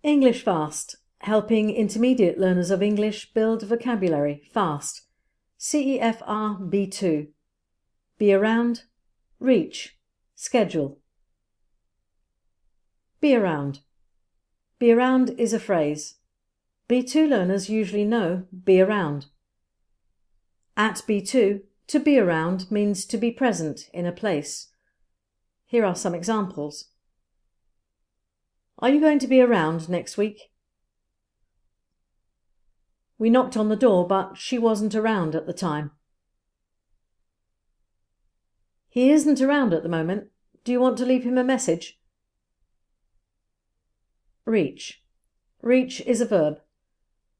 English Fast, helping intermediate learners of English build vocabulary fast. CEFR B2. Be around, reach, schedule. Be around. Be around is a phrase. B2 learners usually know be around. At B2, to be around means to be present in a place. Here are some examples. Are you going to be around next week? We knocked on the door, but she wasn't around at the time. He isn't around at the moment. Do you want to leave him a message? Reach. Reach is a verb.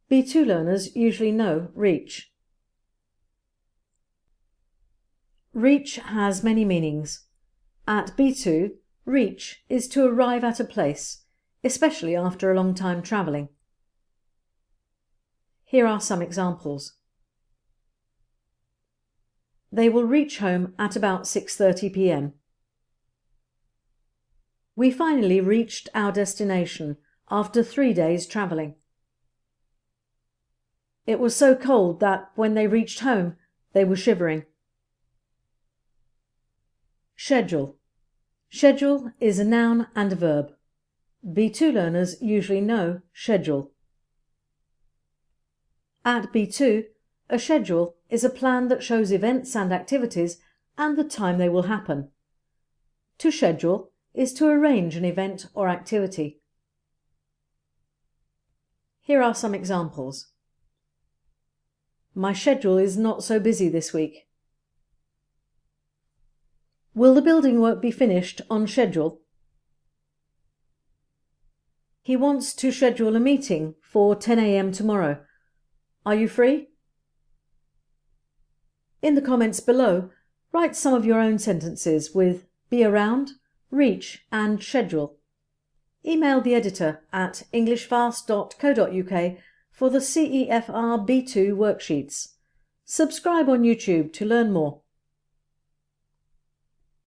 B2 learners usually know reach. Reach has many meanings. At B2, reach is to arrive at a place, especially after a long time travelling. Here are some examples. They will reach home at about 6:30 p.m. We finally reached our destination after 3 days travelling. It was so cold that when they reached home, they were shivering. Schedule. Schedule is a noun and a verb. B2 learners usually know schedule. At B2, a schedule is a plan that shows events and activities and the time they will happen. To schedule is to arrange an event or activity. Here are some examples. My schedule is not so busy this week. Will the building work be finished on schedule? He wants to schedule a meeting for 10 a.m. tomorrow. Are you free? In the comments below, write some of your own sentences with be around, reach and schedule. Email the editor at englishfast.co.uk for the CEFR B2 worksheets. Subscribe on YouTube to learn more.